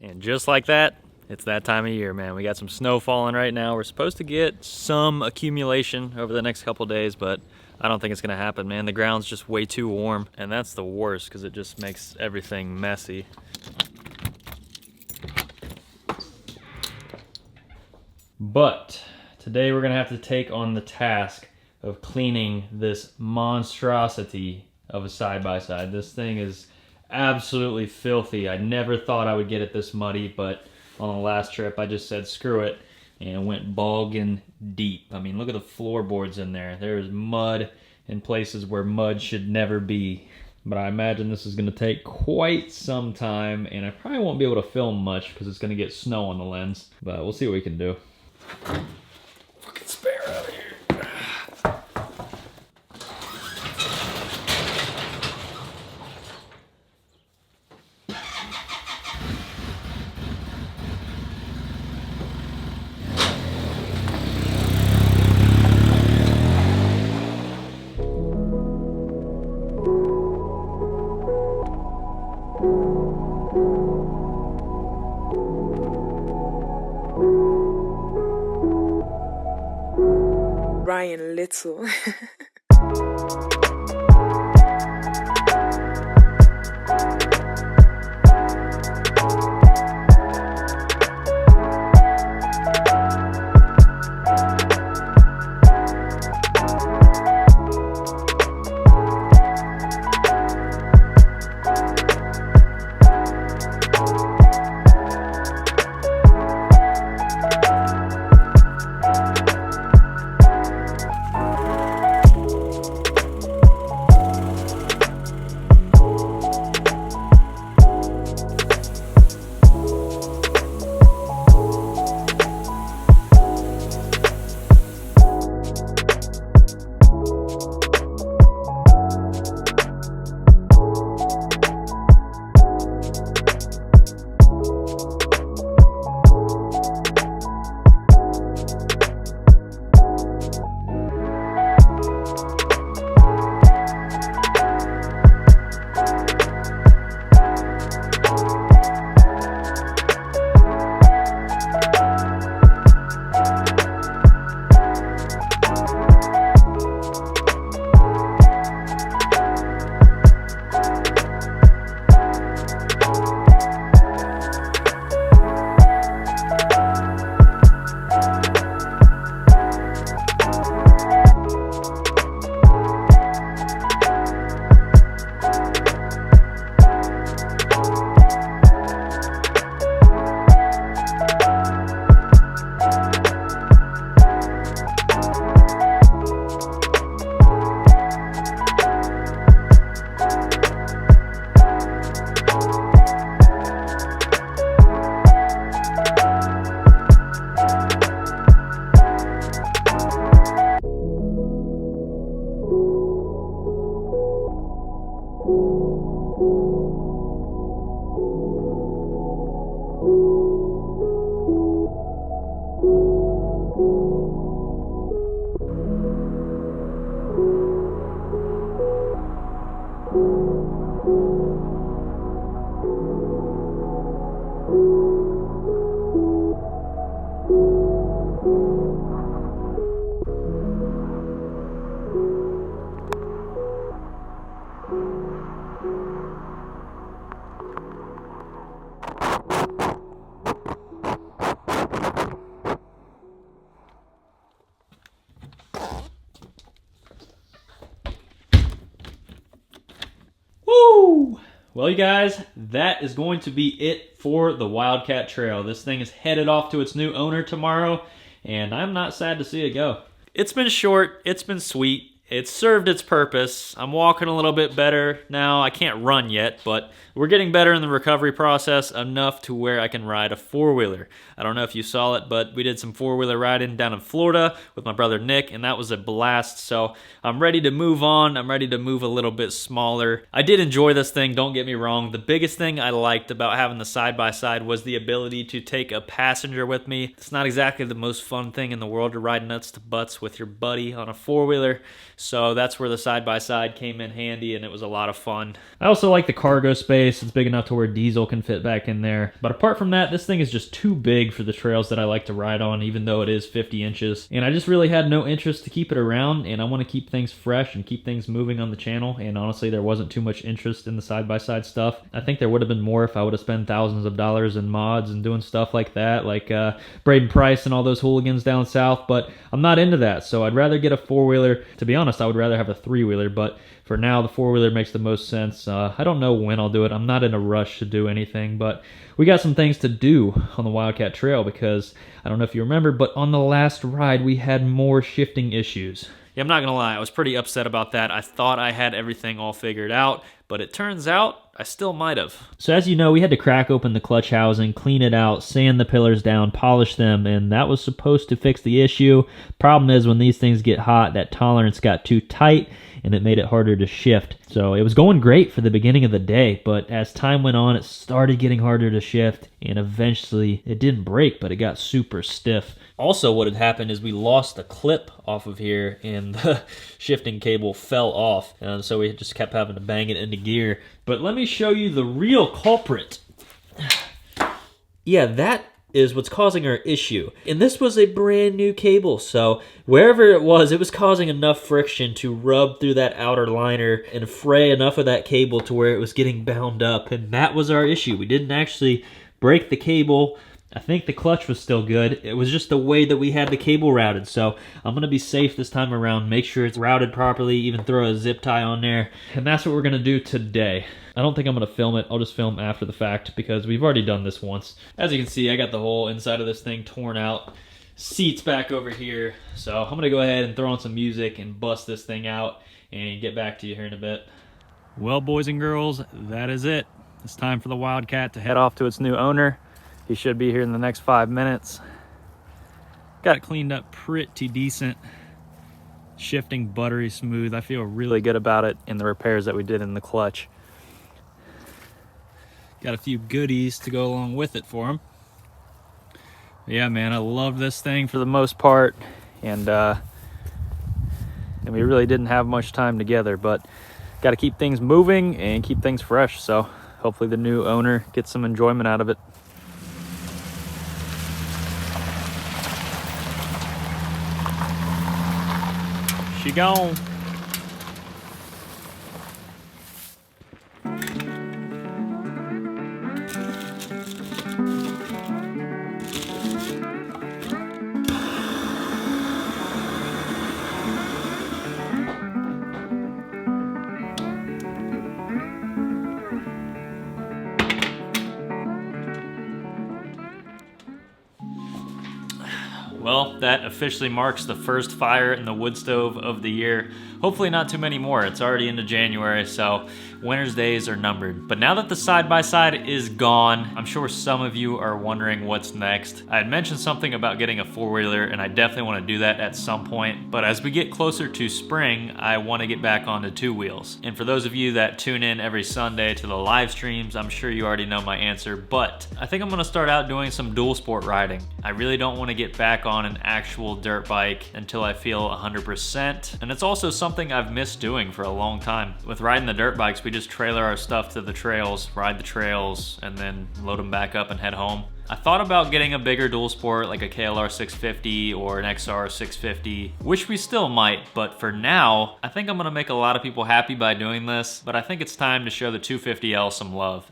And just like that, it's that time of year, man. We got some snow falling right now. We're supposed to get some accumulation over the next couple days, but I don't think it's gonna happen, man. The ground's just way too warm, and that's the worst because it just makes everything messy. But today we're gonna have to take on the task of cleaning this monstrosity of a side-by-side. This thing is absolutely filthy. I never thought I would get it this muddy, but on the last trip I just said screw it and went bogging deep. I mean, look at the floorboards in there. There's mud in places where mud should never be. But I imagine this is going to take quite some time, and I probably won't be able to film much because it's going to get snow on the lens. But we'll see what we can do. Fucking spare out of here. Ryan Little. Well, you guys, that is going to be it for the Wildcat Trail. This thing is headed off to its new owner tomorrow, and I'm not sad to see it go. It's been short, it's been sweet, it's served its purpose. I'm walking a little bit better now. I can't run yet, but we're getting better in the recovery process enough to where I can ride a four-wheeler. I don't know if you saw it, but we did some four-wheeler riding down in Florida with my brother Nick, and that was a blast. So I'm ready to move on. I'm ready to move a little bit smaller. I did enjoy this thing, don't get me wrong. The biggest thing I liked about having the side-by-side was the ability to take a passenger with me. It's not exactly the most fun thing in the world to ride nuts to butts with your buddy on a four-wheeler. So that's where the side-by-side came in handy, and it was a lot of fun. I also like the cargo space. It's big enough to where diesel can fit back in there. But apart from that, this thing is just too big for the trails that I like to ride on, even though it is 50 inches. And I just really had no interest to keep it around, and I want to keep things fresh and keep things moving on the channel. And honestly, there wasn't too much interest in the side-by-side stuff. I think there would have been more if I would have spent thousands of dollars in mods and doing stuff like that, like Braden Price and all those hooligans down south, but I'm not into that. So I'd rather get a four-wheeler. To be honest, I would rather have a three-wheeler, but for now, the four-wheeler makes the most sense. I don't know when I'll do it. I'm not in a rush to do anything, but we got some things to do on the Wildcat Trail because I don't know if you remember, but on the last ride, we had more shifting issues. Yeah, I'm not gonna lie, I was pretty upset about that. I thought I had everything all figured out, but it turns out I still might have. So as you know, we had to crack open the clutch housing, clean it out, sand the pillars down, polish them, and that was supposed to fix the issue. Problem is, when these things get hot, that tolerance got too tight, and it made it harder to shift. So it was going great for the beginning of the day, but as time went on, it started getting harder to shift, and eventually it didn't break, but it got super stiff. Also, what had happened is we lost the clip off of here, and the shifting cable fell off, and so we just kept having to bang it into gear. But let me show you the real culprit. Yeah, that is what's causing our issue. And this was a brand new cable, so wherever it was causing enough friction to rub through that outer liner and fray enough of that cable to where it was getting bound up, and that was our issue. We didn't actually break the cable. I think the clutch was still good. It was just the way that we had the cable routed. So I'm going to be safe this time around, make sure it's routed properly, even throw a zip tie on there. And that's what we're going to do today. I don't think I'm going to film it. I'll just film after the fact because we've already done this once. As you can see, I got the whole inside of this thing torn out. Seats back over here. So I'm going to go ahead and throw on some music and bust this thing out and get back to you here in a bit. Well, boys and girls, that is it. It's time for the Wildcat to head off to its new owner. He should be here in the next 5 minutes. Got it cleaned up pretty decent. Shifting buttery smooth. I feel really good about it in the repairs that we did in the clutch. Got a few goodies to go along with it for him. Yeah, man, I love this thing for the most part. And we really didn't have much time together, but got to keep things moving and keep things fresh. So hopefully the new owner gets some enjoyment out of it. She gone. Well, that officially marks the first fire in the wood stove of the year. Hopefully not too many more. It's already into January, so winter's days are numbered. But now that the side-by-side is gone, I'm sure some of you are wondering what's next. I had mentioned something about getting a four-wheeler, and I definitely want to do that at some point. But as we get closer to spring, I want to get back onto two wheels. And for those of you that tune in every Sunday to the live streams, I'm sure you already know my answer, but I think I'm going to start out doing some dual sport riding. I really don't want to get back on an actual dirt bike until I feel 100%. And it's also something I've missed doing for a long time. With riding the dirt bikes, we just trailer our stuff to the trails, ride the trails, and then load them back up and head home. I thought about getting a bigger dual sport like a KLR 650 or an XR 650, which we still might, but for now, I think I'm gonna make a lot of people happy by doing this, but I think it's time to show the 250L some love.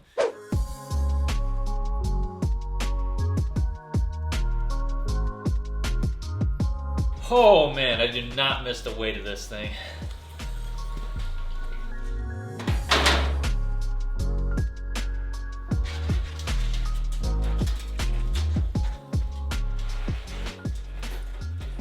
Oh man, I do not miss the weight of this thing.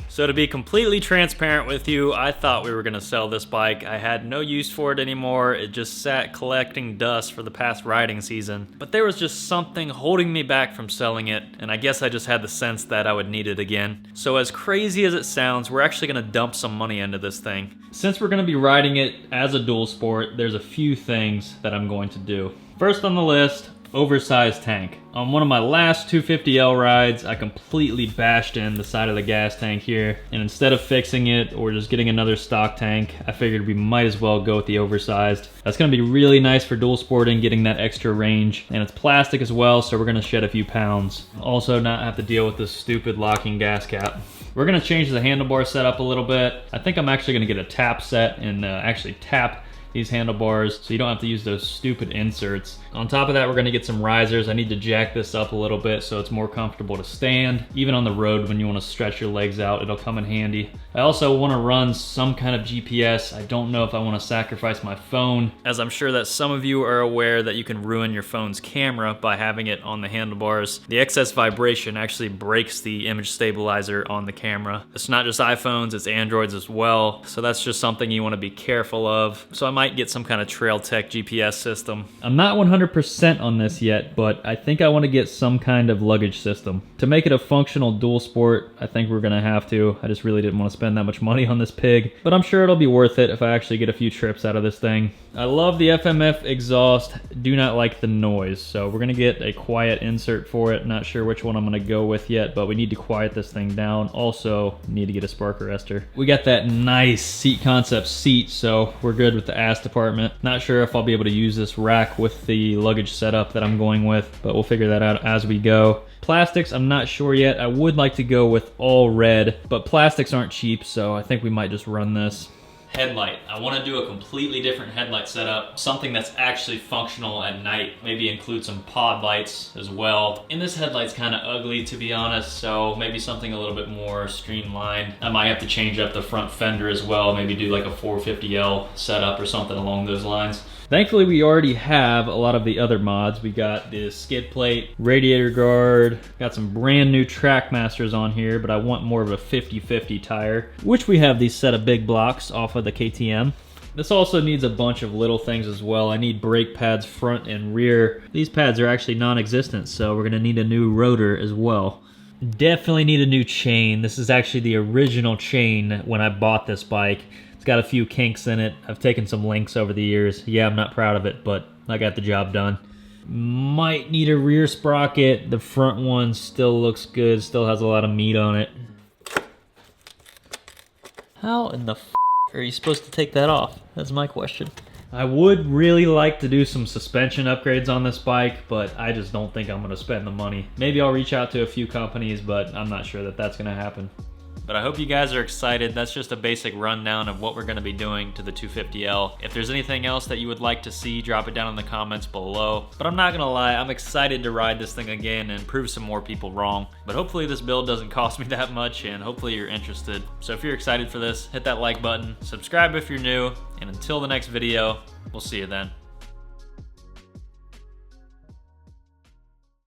So to be completely transparent with you, I thought we were gonna sell this bike. I had no use for it anymore. It just sat collecting dust for the past riding season. But there was just something holding me back from selling it, and I guess I just had the sense that I would need it again. So as crazy as it sounds, we're actually gonna dump some money into this thing. Since we're gonna be riding it as a dual sport, there's a few things that I'm going to do. First on the list, oversized tank. On one of my last 250L rides, I completely bashed in the side of the gas tank here, and instead of fixing it or just getting another stock tank, I figured we might as well go with the oversized. That's gonna be really nice for dual sporting, getting that extra range, and it's plastic as well, so we're gonna shed a few pounds. Also not have to deal with this stupid locking gas cap. We're gonna change the handlebar setup a little bit. I think I'm actually gonna get a tap set and actually tap these handlebars so you don't have to use those stupid inserts. On top of that, we're gonna get some risers. I need to jack this up a little bit so it's more comfortable to stand. Even on the road when you wanna stretch your legs out, it'll come in handy. I also wanna run some kind of GPS. I don't know if I wanna sacrifice my phone, as I'm sure that some of you are aware that you can ruin your phone's camera by having it on the handlebars. The excess vibration actually breaks the image stabilizer on the camera. It's not just iPhones, it's Androids as well. So that's just something you wanna be careful of. So I might get some kind of Trail Tech GPS system. I'm not 100% on this yet, but I think I want to get some kind of luggage system. To make it a functional dual sport, I think we're gonna have to. I just really didn't want to spend that much money on this pig, but I'm sure it'll be worth it if I actually get a few trips out of this thing. I love the FMF exhaust, do not like the noise, so we're gonna get a quiet insert for it. Not sure which one I'm gonna go with yet, but we need to quiet this thing down. Also, need to get a spark arrestor. We got that nice Seat Concept seat, so we're good with the ass department. Not sure if I'll be able to use this rack with the luggage setup that I'm going with, but we'll figure that out as we go. Plastics, I'm not sure yet. I would like to go with all red, but plastics aren't cheap, so I think we might just run this. Headlight. I want to do a completely different headlight setup, something that's actually functional at night. Maybe include some pod lights as well. And this headlight's kind of ugly, to be honest, so maybe something a little bit more streamlined. I might have to change up the front fender as well, maybe do like a 450L setup or something along those lines. Thankfully, we already have a lot of the other mods. We got this skid plate, radiator guard, got some brand new Trackmasters on here, but I want more of a 50/50 tire, which we have these set of big blocks off of the KTM. This also needs a bunch of little things as well. I need brake pads front and rear. These pads are actually non-existent, so we're gonna need a new rotor as well. Definitely need a new chain. This is actually the original chain when I bought this bike. It's got a few kinks in it. I've taken some links over the years. Yeah, I'm not proud of it, but I got the job done. Might need a rear sprocket. The front one still looks good, still has a lot of meat on it. How in the f are you supposed to take that off? That's my question. I would really like to do some suspension upgrades on this bike, but I just don't think I'm gonna spend the money. Maybe I'll reach out to a few companies, but I'm not sure that that's gonna happen. But I hope you guys are excited. That's just a basic rundown of what we're gonna be doing to the 250L. If there's anything else that you would like to see, drop it down in the comments below. But I'm not gonna lie, I'm excited to ride this thing again and prove some more people wrong. But hopefully this build doesn't cost me that much, and hopefully you're interested. So if you're excited for this, hit that like button, subscribe if you're new, and until the next video, we'll see you then.